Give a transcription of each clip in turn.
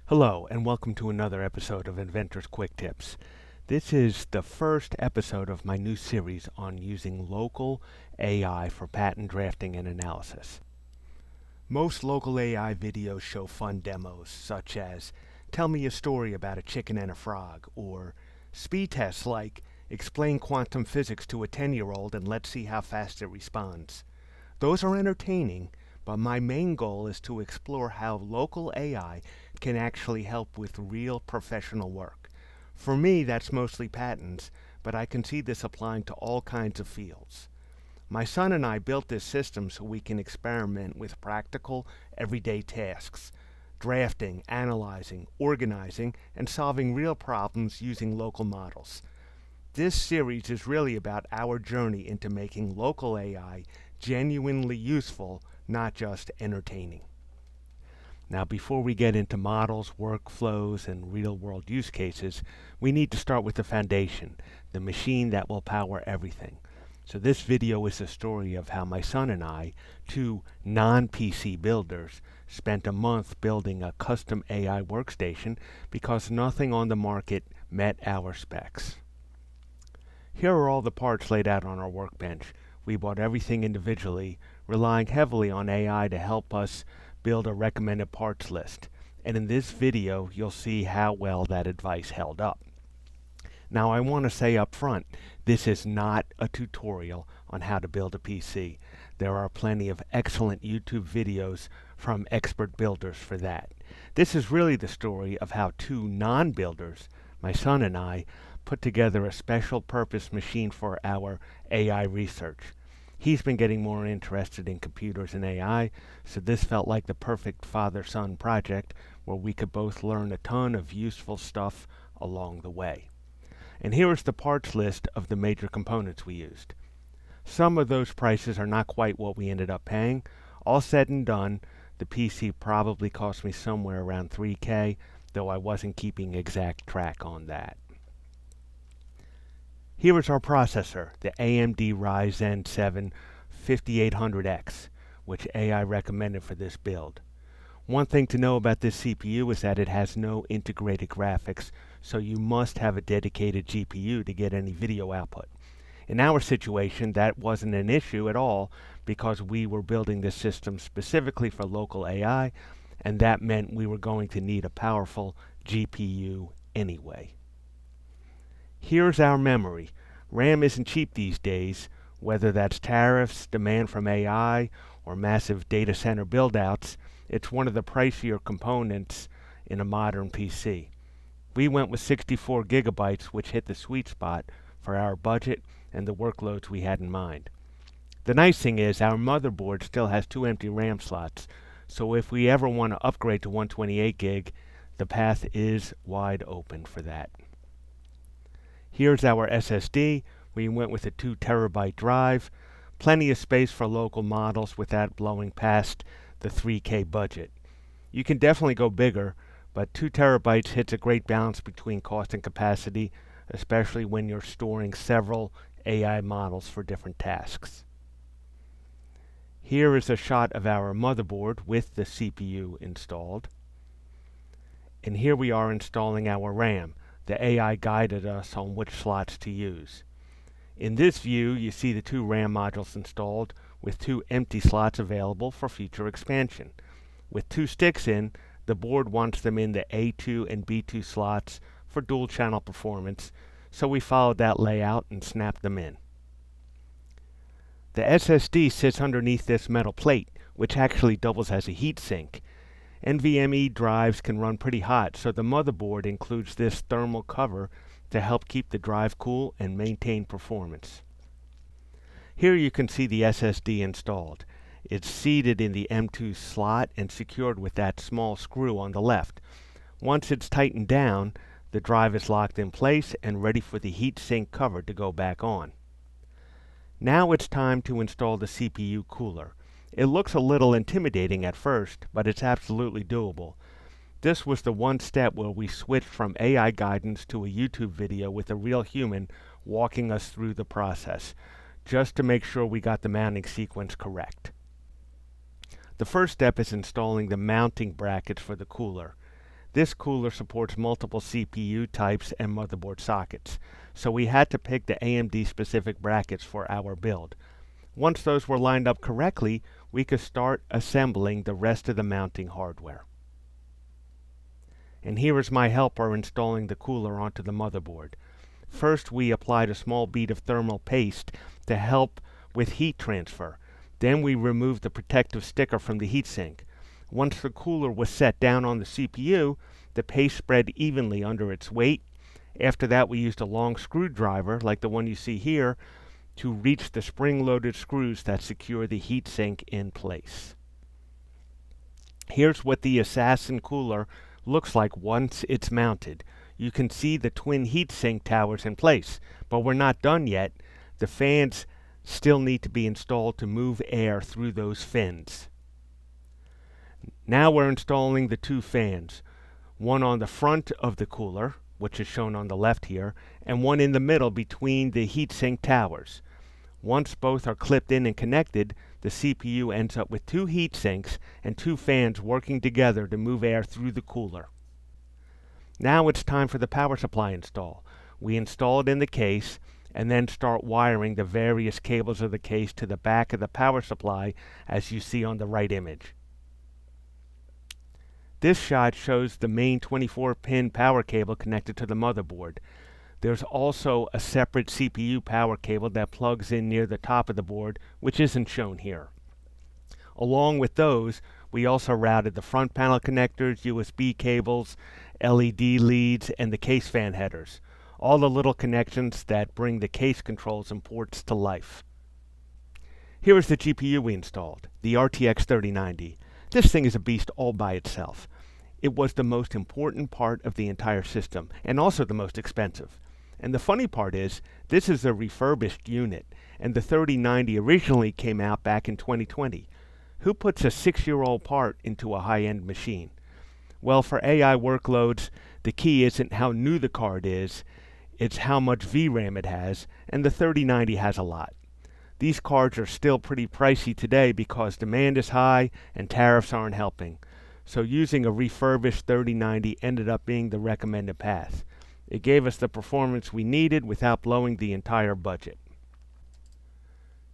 Hello, and welcome to another episode of Inventor's Quick Tips. This is the first episode of my new series on using local AI for patent drafting and analysis. Most local AI videos show fun demos, such as tell me a story about a chicken and a frog, or speed tests like explain quantum physics to a 10-year-old and let's see how fast it responds. Those are entertaining, but my main goal is to explore how local AI can actually help with real professional work. For me, that's mostly patents, but I can see this applying to all kinds of fields. My son and I built this system so we can experiment with practical, everyday tasks, drafting, analyzing, organizing, and solving real problems using local models. This series is really about our journey into making local AI genuinely useful, not just entertaining. Now, before we get into models, workflows, and real-world use cases, we need to start with the foundation, the machine that will power everything. So this video is a story of how my son and I, two non-PC builders, spent a month building a custom AI workstation because nothing on the market met our specs. Here are all the parts laid out on our workbench. We bought everything individually, relying heavily on AI to help us build a recommended parts list. And in this video, you'll see how well that advice held up. Now, I want to say up front, this is not a tutorial on how to build a PC. There are plenty of excellent YouTube videos from expert builders for that. This is really the story of how two non-builders, my son and I, put together a special purpose machine for our AI research. He's been getting more interested in computers and AI, so this felt like the perfect father-son project where we could both learn a ton of useful stuff along the way. And here is the parts list of the major components we used. Some of those prices are not quite what we ended up paying. All said and done, the PC probably cost me somewhere around $3,000, though I wasn't keeping exact track on that. Here is our processor, the AMD Ryzen 7 5800X, which AI recommended for this build. One thing to know about this CPU is that it has no integrated graphics, so you must have a dedicated GPU to get any video output. In our situation, that wasn't an issue at all because we were building this system specifically for local AI, and that meant we were going to need a powerful GPU anyway. Here's our memory. RAM isn't cheap these days, whether that's tariffs, demand from AI, or massive data center build-outs. It's one of the pricier components in a modern PC. We went with 64 gigabytes, which hit the sweet spot for our budget and the workloads we had in mind. The nice thing is our motherboard still has 2 empty RAM slots, so if we ever want to upgrade to 128 gig, the path is wide open for that. Here's our SSD. We went with a 2 terabyte drive. Plenty of space for local models without blowing past the $3,000 budget. You can definitely go bigger, but 2 terabytes hits a great balance between cost and capacity, especially when you're storing several AI models for different tasks. Here is a shot of our motherboard with the CPU installed. And here we are installing our RAM. The AI guided us on which slots to use. In this view, you see the 2 RAM modules installed with 2 empty slots available for future expansion. With 2 sticks in, the board wants them in the A2 and B2 slots for dual channel performance, so we followed that layout and snapped them in. The SSD sits underneath this metal plate, which actually doubles as a heatsink. NVMe drives can run pretty hot, so the motherboard includes this thermal cover to help keep the drive cool and maintain performance. Here you can see the SSD installed. It's seated in the M2 slot and secured with that small screw on the left. Once it's tightened down, the drive is locked in place and ready for the heatsink cover to go back on. Now it's time to install the CPU cooler. It looks a little intimidating at first, but it's absolutely doable. This was the one step where we switched from AI guidance to a YouTube video with a real human walking us through the process, just to make sure we got the mounting sequence correct. The first step is installing the mounting brackets for the cooler. This cooler supports multiple CPU types and motherboard sockets, so we had to pick the AMD specific brackets for our build. Once those were lined up correctly, we could start assembling the rest of the mounting hardware. And here is my helper installing the cooler onto the motherboard. First, we applied a small bead of thermal paste to help with heat transfer. Then we removed the protective sticker from the heatsink. Once the cooler was set down on the CPU, the paste spread evenly under its weight. After that, we used a long screwdriver, like the one you see here, to reach the spring-loaded screws that secure the heatsink in place. Here's what the Assassin cooler looks like once it's mounted. You can see the twin heatsink towers in place, but we're not done yet. The fans still need to be installed to move air through those fins. Now we're installing the two fans, one on the front of the cooler, which is shown on the left here, and one in the middle between the heatsink towers. Once both are clipped in and connected, the CPU ends up with two heatsinks and two fans working together to move air through the cooler. Now it's time for the power supply install. We install it in the case and then start wiring the various cables of the case to the back of the power supply, as you see on the right image. This shot shows the main 24-pin power cable connected to the motherboard. There's also a separate CPU power cable that plugs in near the top of the board, which isn't shown here. Along with those, we also routed the front panel connectors, USB cables, LED leads, and the case fan headers. All the little connections that bring the case controls and ports to life. Here is the GPU we installed, the RTX 3090. This thing is a beast all by itself. It was the most important part of the entire system, and also the most expensive. And the funny part is, this is a refurbished unit, and the 3090 originally came out back in 2020. Who puts a 6-year-old part into a high-end machine? Well, for AI workloads, the key isn't how new the card is, it's how much VRAM it has, and the 3090 has a lot. These cards are still pretty pricey today because demand is high and tariffs aren't helping. So using a refurbished 3090 ended up being the recommended path. It gave us the performance we needed without blowing the entire budget.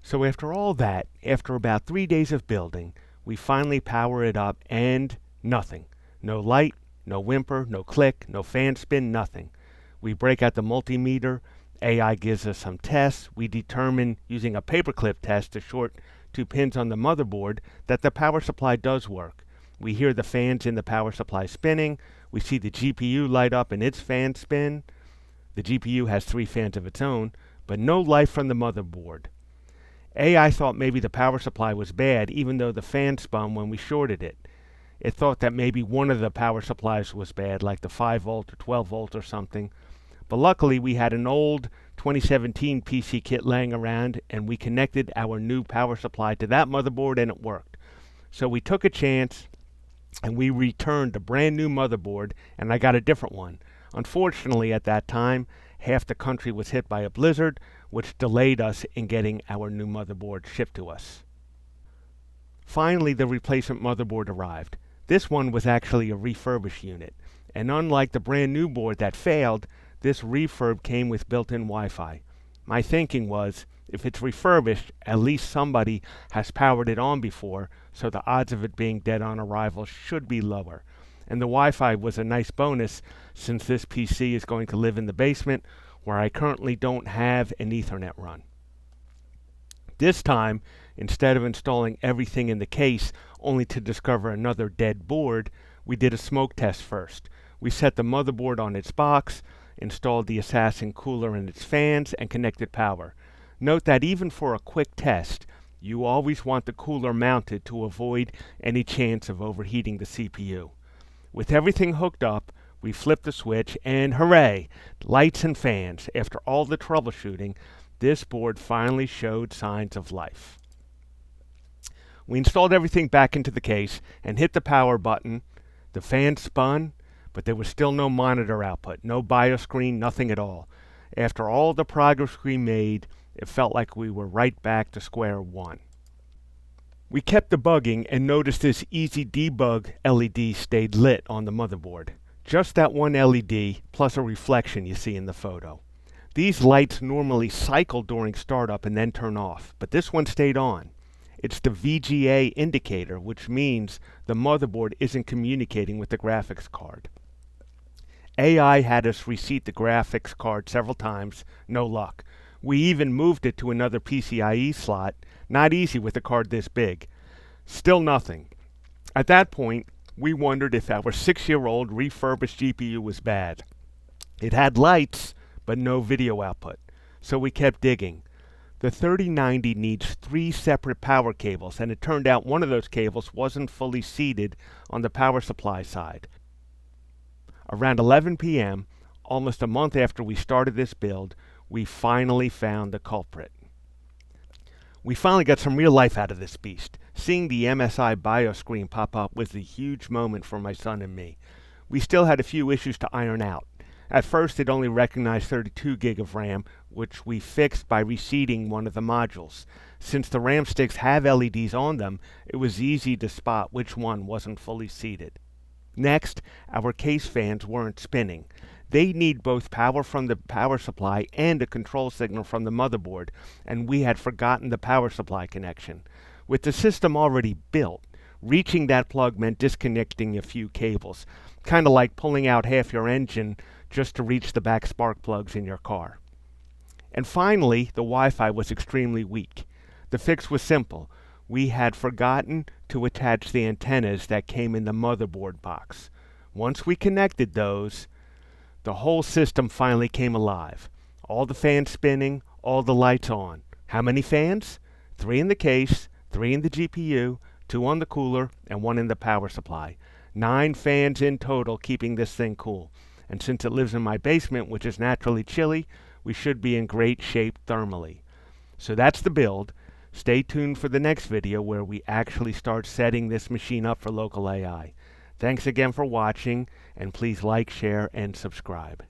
So after all that, after about 3 days of building, we finally power it up and nothing. No light, no whimper, no click, no fan spin, nothing. We break out the multimeter. AI gives us some tests. We determine, using a paperclip test to short 2 pins on the motherboard, that the power supply does work. We hear the fans in the power supply spinning. We see the GPU light up and its fan spin. The GPU has 3 fans of its own, but no light from the motherboard. AI thought maybe the power supply was bad, even though the fan spun when we shorted it. It thought that maybe one of the power supplies was bad, like the 5 volt or 12 volt or something. But luckily, we had an old 2017 PC kit laying around, and we connected our new power supply to that motherboard, and it worked. So we took a chance, and we returned a brand new motherboard, and I got a different one. Unfortunately, at that time, half the country was hit by a blizzard, which delayed us in getting our new motherboard shipped to us. Finally, the replacement motherboard arrived. This one was actually a refurbished unit, and unlike the brand new board that failed, this refurb came with built-in Wi-Fi. My thinking was, if it's refurbished, at least somebody has powered it on before, so the odds of it being dead on arrival should be lower. And the Wi-Fi was a nice bonus, since this PC is going to live in the basement, where I currently don't have an Ethernet run. This time, instead of installing everything in the case only to discover another dead board, we did a smoke test first. We set the motherboard on its box, installed the Assassin cooler and its fans, and connected power. Note that even for a quick test, you always want the cooler mounted to avoid any chance of overheating the CPU. With everything hooked up, we flipped the switch, and hooray! Lights and fans. After all the troubleshooting, this board finally showed signs of life. We installed everything back into the case and hit the power button. The fan spun, but there was still no monitor output, no BIOS screen, nothing at all. After all the progress we made, it felt like we were right back to square one. We kept debugging and noticed this easy debug LED stayed lit on the motherboard. Just that one LED plus a reflection you see in the photo. These lights normally cycle during startup and then turn off, but this one stayed on. It's the VGA indicator, which means the motherboard isn't communicating with the graphics card. AI had us reseat the graphics card several times, no luck. We even moved it to another PCIe slot, not easy with a card this big. Still nothing. At that point, we wondered if our 6-year-old refurbished GPU was bad. It had lights, but no video output, so we kept digging. The 3090 needs 3 separate power cables, and it turned out one of those cables wasn't fully seated on the power supply side. Around 11 p.m., almost a month after we started this build, we finally found the culprit. We finally got some real life out of this beast. Seeing the MSI BIOS screen pop up was a huge moment for my son and me. We still had a few issues to iron out. At first, it only recognized 32 gig of RAM, which we fixed by reseating one of the modules. Since the RAM sticks have LEDs on them, it was easy to spot which one wasn't fully seated. Next, our case fans weren't spinning. They need both power from the power supply and a control signal from the motherboard, and we had forgotten the power supply connection. With the system already built, reaching that plug meant disconnecting a few cables, kind of like pulling out half your engine just to reach the back spark plugs in your car. And finally, the Wi-Fi was extremely weak. The fix was simple. We had forgotten to attach the antennas that came in the motherboard box. Once we connected those, the whole system finally came alive. All the fans spinning, all the lights on. How many fans? 3 in the case, 3 in the GPU, 2 on the cooler, and 1 in the power supply. 9 fans in total keeping this thing cool. And since it lives in my basement, which is naturally chilly, we should be in great shape thermally. So that's the build. Stay tuned for the next video where we actually start setting this machine up for local AI. Thanks again for watching, and please like, share, and subscribe.